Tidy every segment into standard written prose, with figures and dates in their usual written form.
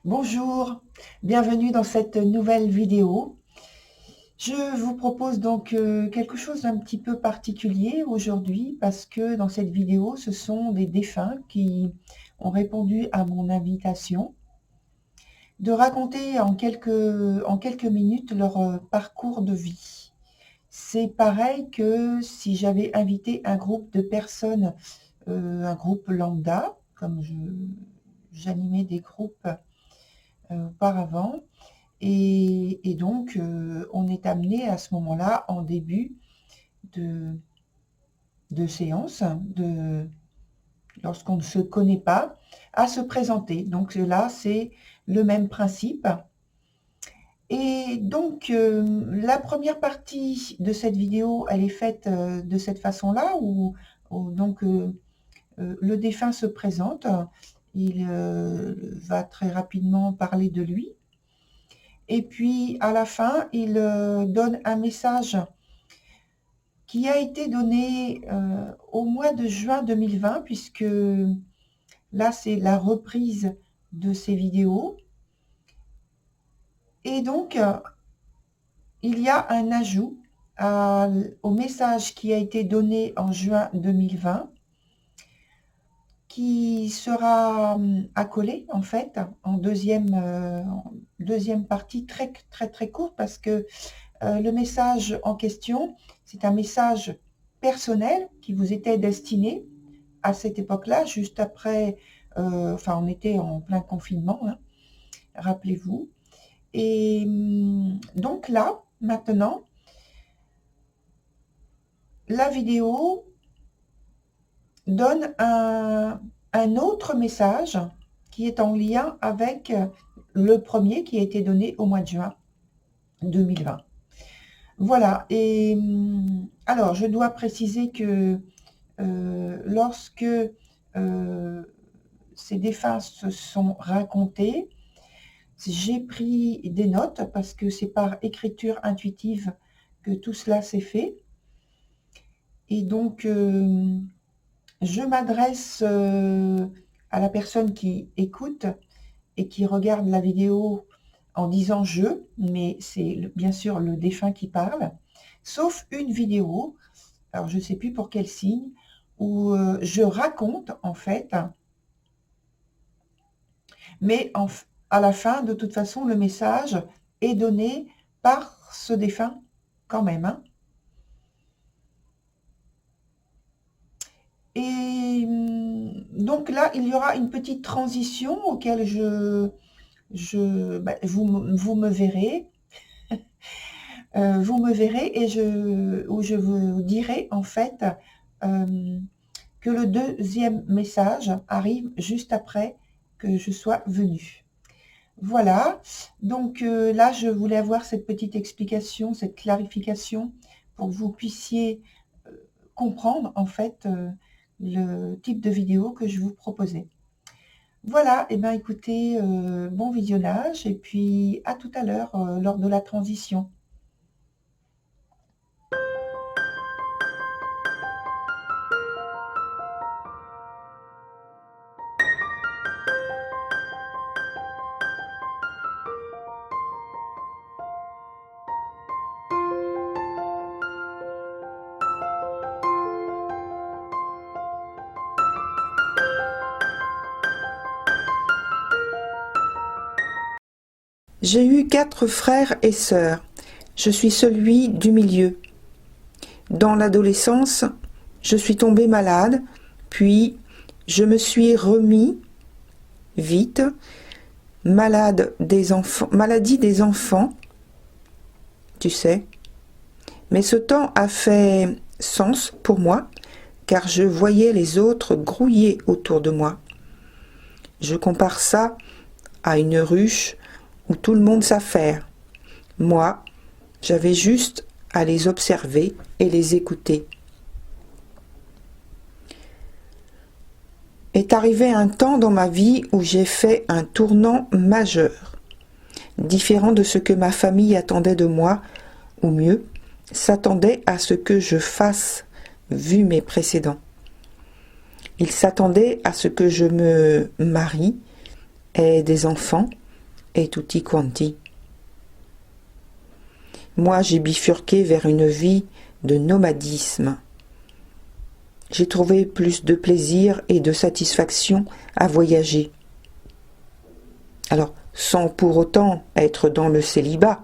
Bonjour, bienvenue dans cette nouvelle vidéo. Je vous propose donc quelque chose d'un petit peu particulier aujourd'hui parce que dans cette vidéo, ce sont des défunts qui ont répondu à mon invitation de raconter en quelques minutes leur parcours de vie. C'est pareil que si j'avais invité un groupe de personnes, un groupe lambda, comme j'animais des groupes auparavant. Et donc, on est amené à ce moment-là, en début de, de séance, lorsqu'on ne se connaît pas, à se présenter. Donc là, c'est le même principe. Et donc, la première partie de cette vidéo, elle est faite de cette façon-là, où donc le défunt se présente, il va très rapidement parler de lui. Et puis, à la fin, il donne un message qui a été donné au mois de juin 2020, puisque là, c'est la reprise de ces vidéos. Et donc, il y a un ajout au message qui a été donné en juin 2020, qui sera accolé, en fait, en deuxième partie, très, très, très courte, parce que le message en question, c'est un message personnel qui vous était destiné à cette époque-là, juste après, enfin on était en plein confinement, hein, rappelez-vous. Et donc là, maintenant, la vidéo donne un autre message qui est en lien avec le premier qui a été donné au mois de juin 2020. Voilà, et alors je dois préciser que lorsque ces défunts se sont racontés, j'ai pris des notes parce que c'est par écriture intuitive que tout cela s'est fait. Et donc, je m'adresse à la personne qui écoute et qui regarde la vidéo en disant « je », mais c'est bien sûr le défunt qui parle, sauf une vidéo, alors je ne sais plus pour quel signe, où je raconte en fait, mais à la fin, de toute façon, le message est donné par ce défunt quand même, hein. Et donc là, il y aura une petite transition auquel vous me verrez. Vous me verrez et où je vous dirai en fait que le deuxième message arrive juste après que je sois venue. Voilà, donc là je voulais avoir cette petite explication, cette clarification pour que vous puissiez comprendre en fait le type de vidéo que je vous proposais. Voilà, et bien écoutez, bon visionnage et puis à tout à l'heure lors de la transition. J'ai eu 4 frères et sœurs. Je suis celui du milieu. Dans l'adolescence, je suis tombée malade, puis je me suis remis vite, maladie des enfants, tu sais. Mais ce temps a fait sens pour moi, car je voyais les autres grouiller autour de moi. Je compare ça à une ruche où tout le monde s'affaire. Moi, j'avais juste à les observer et les écouter. Est arrivé un temps dans ma vie où j'ai fait un tournant majeur, différent de ce que ma famille attendait de moi, ou mieux, s'attendait à ce que je fasse, vu mes précédents. Ils s'attendaient à ce que je me marie, ait des enfants, et tutti quanti. Moi, j'ai bifurqué vers une vie de nomadisme. J'ai trouvé plus de plaisir et de satisfaction à voyager. Alors, sans pour autant être dans le célibat.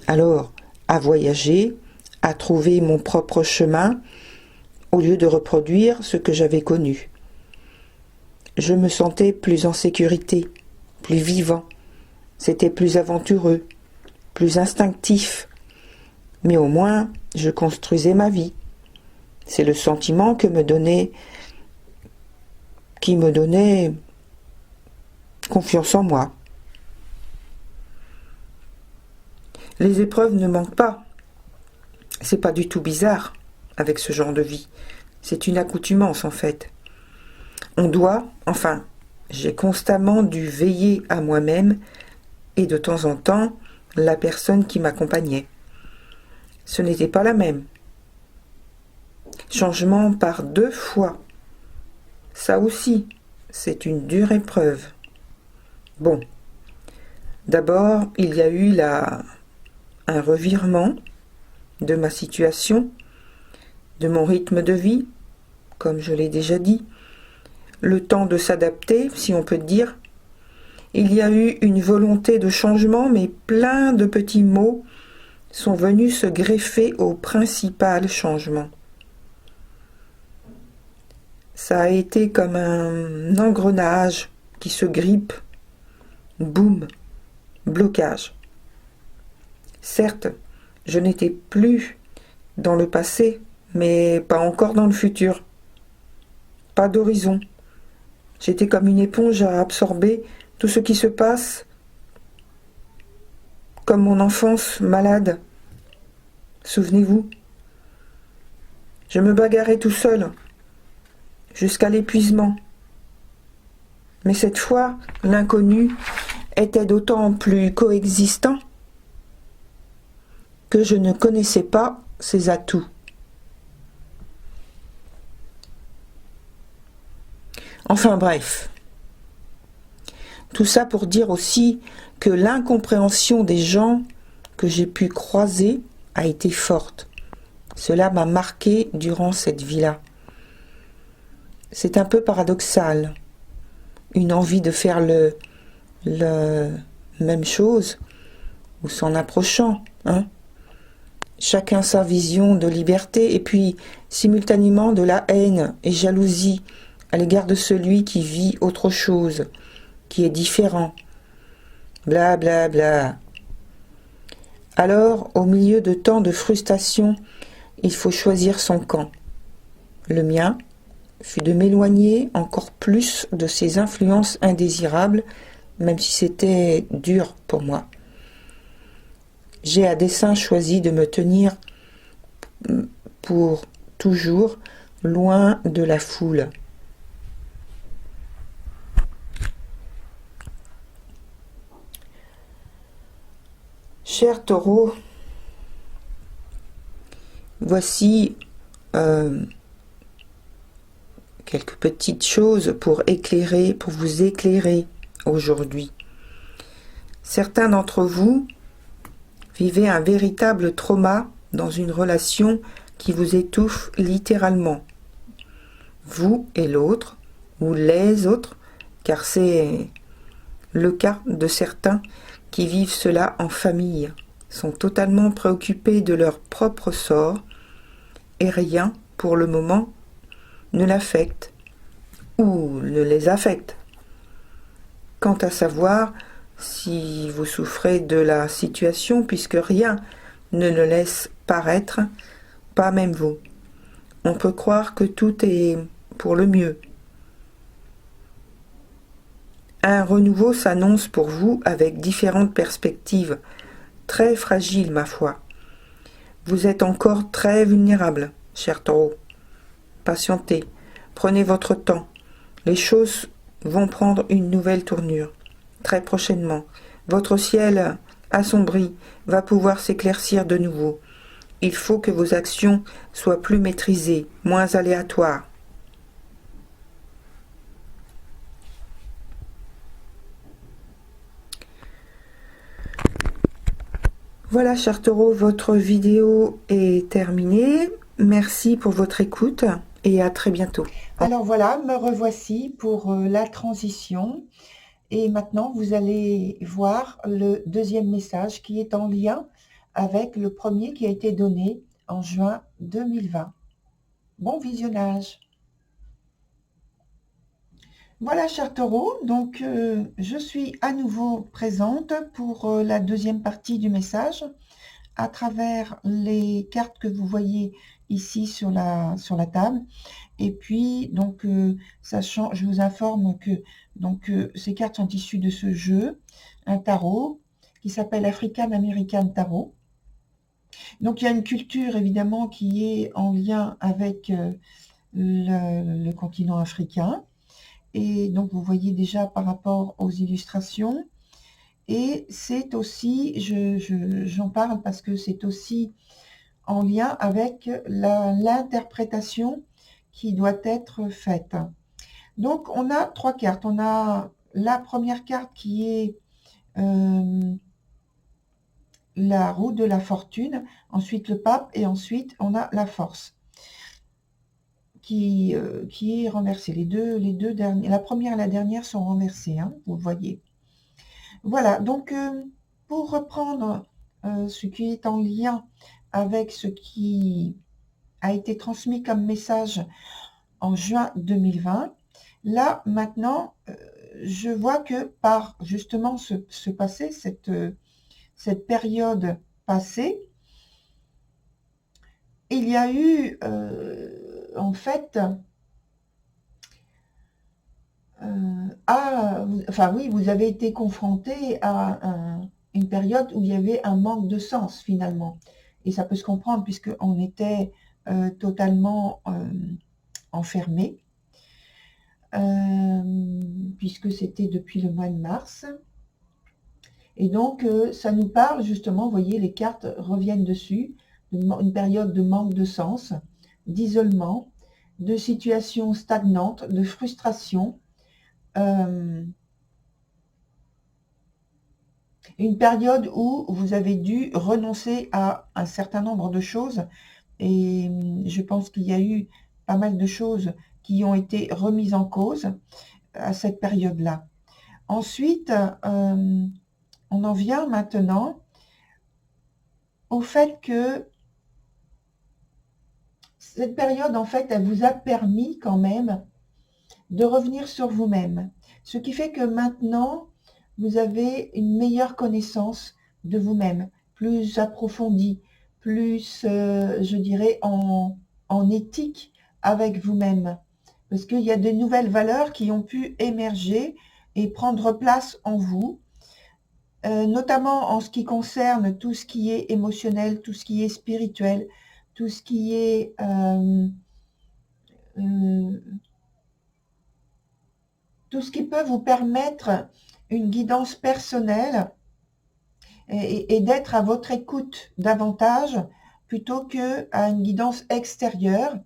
Alors, à voyager, à trouver mon propre chemin, au lieu de reproduire ce que j'avais connu. Je me sentais plus en sécurité, plus vivant. C'était plus aventureux, plus instinctif. Mais au moins, je construisais ma vie. C'est le sentiment qui me donnait confiance en moi. Les épreuves ne manquent pas. C'est pas du tout bizarre avec ce genre de vie. C'est une accoutumance en fait. J'ai constamment dû veiller à moi-même et de temps en temps, la personne qui m'accompagnait. Ce n'était pas la même. Changement par 2 fois. Ça aussi, c'est une dure épreuve. Bon, d'abord, il y a eu un revirement de ma situation, de mon rythme de vie, comme je l'ai déjà dit, le temps de s'adapter, si on peut dire. Il y a eu une volonté de changement, mais plein de petits mots sont venus se greffer au principal changement. Ça a été comme un engrenage qui se grippe. Boum, blocage. Certes, je n'étais plus dans le passé, mais pas encore dans le futur. Pas d'horizon. J'étais comme une éponge à absorber tout ce qui se passe, comme mon enfance malade. Souvenez-vous. Je me bagarrais tout seul, jusqu'à l'épuisement. Mais cette fois, l'inconnu était d'autant plus coexistant que je ne connaissais pas ses atouts. Enfin bref, tout ça pour dire aussi que l'incompréhension des gens que j'ai pu croiser a été forte. Cela m'a marqué durant cette vie-là. C'est un peu paradoxal, une envie de faire le même chose, ou s'en approchant, hein. Chacun sa vision de liberté, et puis simultanément de la haine et jalousie à l'égard de celui qui vit autre chose, qui est différent. Bla bla bla. Alors, au milieu de tant de frustration, il faut choisir son camp. Le mien fut de m'éloigner encore plus de ces influences indésirables, même si c'était dur pour moi. J'ai à dessein choisi de me tenir pour toujours loin de la foule. Cher Taureau, voici quelques petites choses pour vous éclairer aujourd'hui. Certains d'entre vous vivez un véritable trauma dans une relation qui vous étouffe littéralement. Vous et l'autre, ou les autres, car c'est le cas de certains qui vivent cela en famille, sont totalement préoccupés de leur propre sort et rien, pour le moment, ne l'affecte ou ne les affecte. Quant à savoir si vous souffrez de la situation, puisque rien ne le laisse paraître, pas même vous. On peut croire que tout est pour le mieux. Un renouveau s'annonce pour vous avec différentes perspectives, très fragiles ma foi. Vous êtes encore très vulnérable, cher Taureau. Patientez, prenez votre temps. Les choses vont prendre une nouvelle tournure. Très prochainement, votre ciel assombri va pouvoir s'éclaircir de nouveau. Il faut que vos actions soient plus maîtrisées, moins aléatoires. Voilà, chers taureaux, votre vidéo est terminée. Merci pour votre écoute et à très bientôt. Alors voilà, me revoici pour la transition. Et maintenant, vous allez voir le deuxième message qui est en lien avec le premier qui a été donné en juin 2020. Bon visionnage. Voilà, chers taureaux, donc je suis à nouveau présente pour la deuxième partie du message à travers les cartes que vous voyez ici sur la table. Et puis, donc, sachant, je vous informe que donc, ces cartes sont issues de ce jeu, un tarot qui s'appelle African American Tarot. Donc, il y a une culture, évidemment, qui est en lien avec le continent africain. Et donc, vous voyez déjà par rapport aux illustrations. Et c'est aussi, j'en parle parce que c'est aussi en lien avec l'interprétation qui doit être faite. Donc, on a trois cartes. On a la première carte qui est la roue de la fortune, ensuite le pape, et ensuite on a la force qui est renversée. Les deux dernières, la première et la dernière sont renversées, hein, vous le voyez. Voilà, donc pour reprendre ce qui est en lien avec ce qui a été transmis comme message en juin 2020, là maintenant, je vois que par justement ce passé, cette période passée, il y a eu en fait enfin oui, vous avez été confronté à une période où il y avait un manque de sens finalement. Et ça peut se comprendre puisqu'on était totalement enfermé, puisque c'était depuis le mois de mars. Et donc, ça nous parle justement, vous voyez, les cartes reviennent dessus, une période de manque de sens, d'isolement, de situations stagnantes, de frustration, une période où vous avez dû renoncer à un certain nombre de choses. Et je pense qu'il y a eu pas mal de choses qui ont été remises en cause à cette période-là. Ensuite, on en vient maintenant au fait que cette période, en fait, elle vous a permis quand même de revenir sur vous-même. Ce qui fait que maintenant, vous avez une meilleure connaissance de vous-même, plus approfondie, plus, je dirais, en éthique avec vous-même. Parce qu'il y a de nouvelles valeurs qui ont pu émerger et prendre place en vous, notamment en ce qui concerne tout ce qui est émotionnel, tout ce qui est spirituel, tout ce qui est tout ce qui peut vous permettre une guidance personnelle et d'être à votre écoute davantage plutôt qu'à une guidance extérieure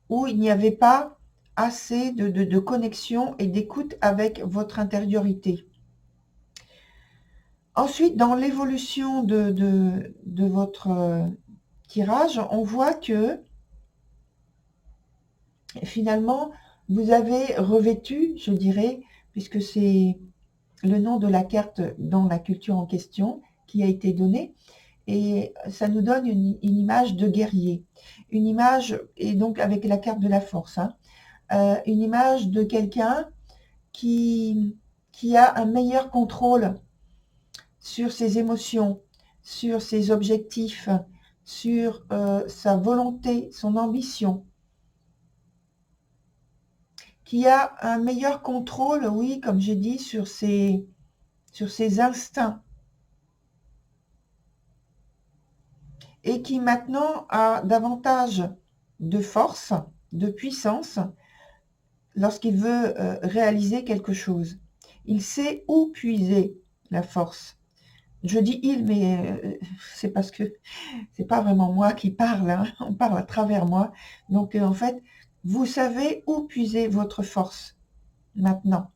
où il n'y avait pas assez de connexion et d'écoute avec votre intériorité. Ensuite, dans l'évolution de votre tirage, on voit que finalement, vous avez revêtu, je dirais, puisque c'est le nom de la carte dans la culture en question qui a été donnée, et ça nous donne une image de guerrier, une image, et donc avec la carte de la force, hein, une image de quelqu'un qui a un meilleur contrôle sur ses émotions, sur ses objectifs, sur sa volonté, son ambition, qui a un meilleur contrôle, oui, comme j'ai dit, sur ses instincts, et qui maintenant a davantage de force, de puissance, lorsqu'il veut réaliser quelque chose. Il sait où puiser la force. Je dis il, mais c'est parce que c'est pas vraiment moi qui parle, hein, on parle à travers moi. Donc en fait, vous savez où puiser votre force maintenant.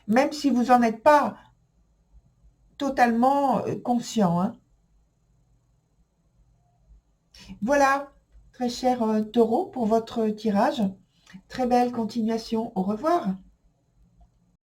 Même si vous n'en êtes pas totalement conscient, hein. Voilà, très cher taureau, pour votre tirage. Très belle continuation. Au revoir.